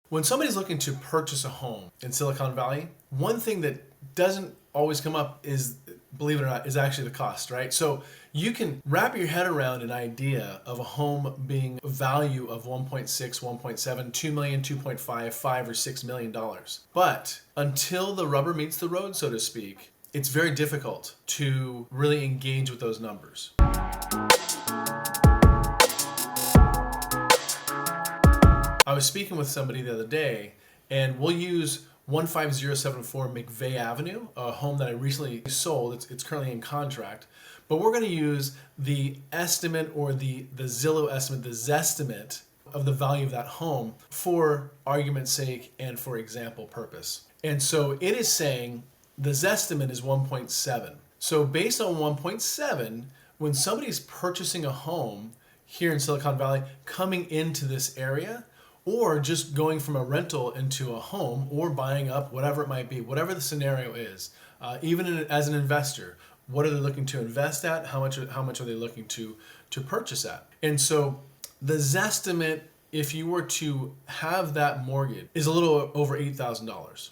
When somebody's looking to purchase a home in Silicon Valley, one thing that doesn't always come up is, believe it or not, is actually the cost, right? So you can wrap your head around an idea of a home being a value of 1.6, 1.7, 2 million, 2.5, 5 or 6 million dollars. But until the rubber meets the road, so to speak, it's very difficult to really engage with those numbers. I was speaking with somebody the other day, and we'll use 15074 McVeigh Avenue, a home that I recently sold. It's currently in contract, but we're going to use the estimate or the Zillow estimate, the Zestimate of the value of that home for argument's sake and for example purpose. And so it is saying the Zestimate is 1.7. So based on 1.7, when somebody's purchasing a home here in Silicon Valley, coming into this area, or just going from a rental into a home or buying up, whatever it might be, whatever the scenario is, as an investor, what are they looking to invest at? How much are they looking to purchase at? And so the Zestimate, if you were to have that mortgage, is a little over $8,000.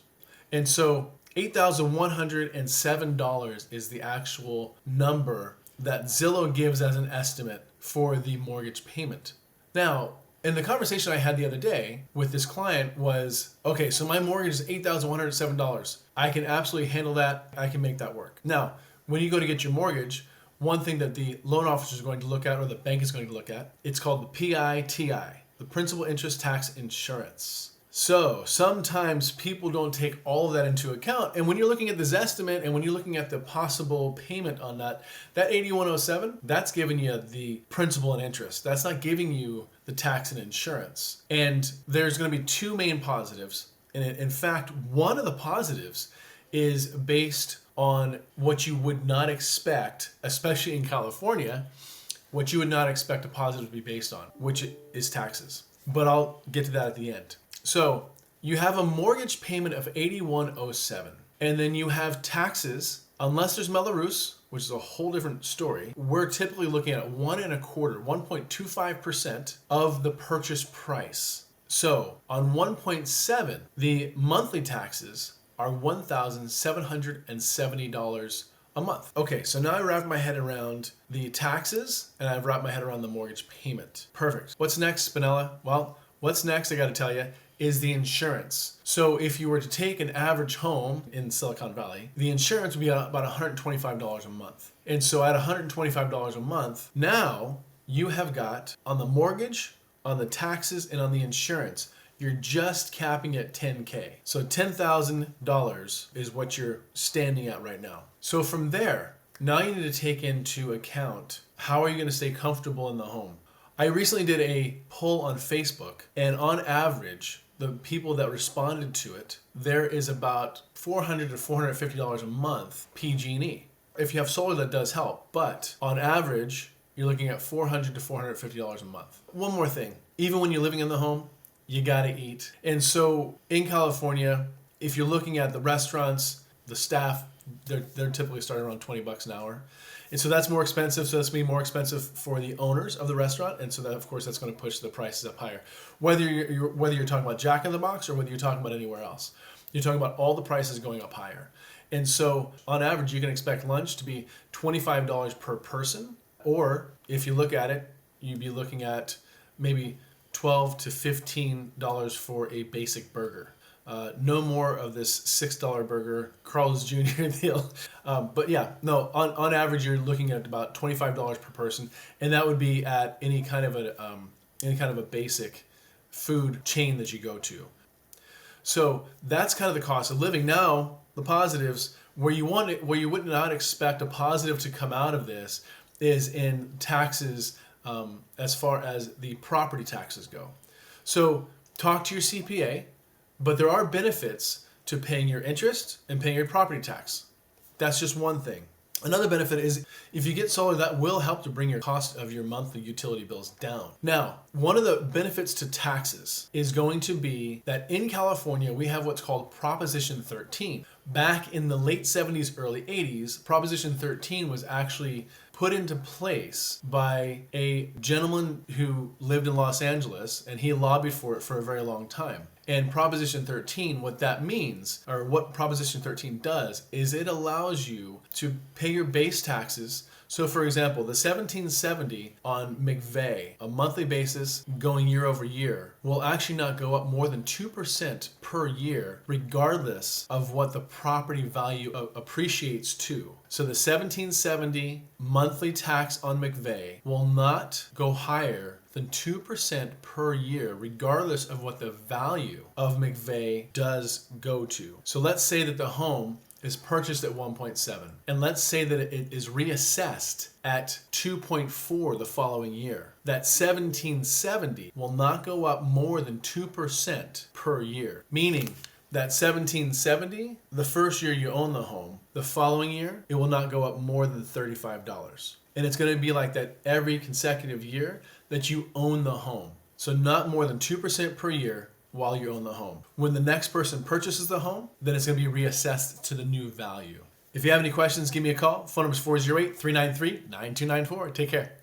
And so $8,107 is the actual number that Zillow gives as an estimate for the mortgage payment. Now, and the conversation I had the other day with this client was, okay, so my mortgage is $8,107. I can absolutely handle that. I can make that work. Now, when you go to get your mortgage, one thing that the loan officer is going to look at, or the bank is going to look at, it's called the PITI, the Principal Interest Tax Insurance. So sometimes people don't take all of that into account. And when you're looking at this estimate and when you're looking at the possible payment on that 8107, that's giving you the principal and interest. That's not giving you the tax and insurance. And there's going to be two main positives. And in fact, one of the positives is based on what you would not expect, especially in California, what you would not expect a positive to be based on, which is taxes. But I'll get to that at the end. So you have a mortgage payment of $8107, and then you have taxes, unless there's Belarus, which is a whole different story. We're typically looking at 1.25% of the purchase price. So on 1.7, the monthly taxes are $1,770 a month. Okay, so now I wrapped my head around the taxes and I've wrapped my head around the mortgage payment. Perfect. What's next, Spinella? Well, what's next, I gotta tell you, is the insurance. So if you were to take an average home in Silicon Valley, the insurance would be about $125 a month. And so at $125 a month, now you have got on the mortgage, on the taxes, and on the insurance, you're just capping at $10K. So $10,000 is what you're standing at right now. So from there, now you need to take into account, how are you gonna stay comfortable in the home? I recently did a poll on Facebook, and on average, the people that responded to it, there is about $400 to $450 a month PG&E. If you have solar, that does help, but on average, you're looking at $400 to $450 a month. One more thing, even when you're living in the home, you gotta eat. And so in California, if you're looking at the restaurants, the staff, they're typically starting around $20 an hour. And so that's more expensive, so that's going to be more expensive for the owners of the restaurant, and so that, of course, that's going to push the prices up higher. Whether you're talking about Jack in the Box or whether you're talking about anywhere else, you're talking about all the prices going up higher. And so on average, you can expect lunch to be $25 per person, or if you look at it, you'd be looking at maybe $12 to $15 for a basic burger. No more of this $6 burger, Carl's Jr. deal. But yeah, no, on average, you're looking at about $25 per person, and that would be at any kind of a basic food chain that you go to. So that's kind of the cost of living. Now, the positives, where you would not expect a positive to come out of this, is in taxes, as far as the property taxes go. So talk to your CPA. But there are benefits to paying your interest and paying your property tax. That's just one thing. Another benefit is if you get solar, that will help to bring your cost of your monthly utility bills down. Now, one of the benefits to taxes is going to be that in California, we have what's called Proposition 13. Back in the late 70s, early 80s, Proposition 13 was actually put into place by a gentleman who lived in Los Angeles, and he lobbied for it for a very long time. And Proposition 13, what that means, or what Proposition 13 does, is it allows you to pay your base taxes. So for example, the $1770 on McVeigh, a monthly basis going year over year, will actually not go up more than 2% per year, regardless of what the property value appreciates to. So the $1770 monthly tax on McVeigh will not go higher than 2% per year, regardless of what the value of McVeigh does go to. So let's say that the home is purchased at 1.7, and let's say that it is reassessed at 2.4 the following year. That 1770 will not go up more than 2% per year, meaning that 1770, the first year you own the home, the following year, it will not go up more than $35. And it's going to be like that every consecutive year that you own the home. So not more than 2% per year while you own the home. When the next person purchases the home, then it's going to be reassessed to the new value. If you have any questions, give me a call. Phone number is 408-393-9294. Take care.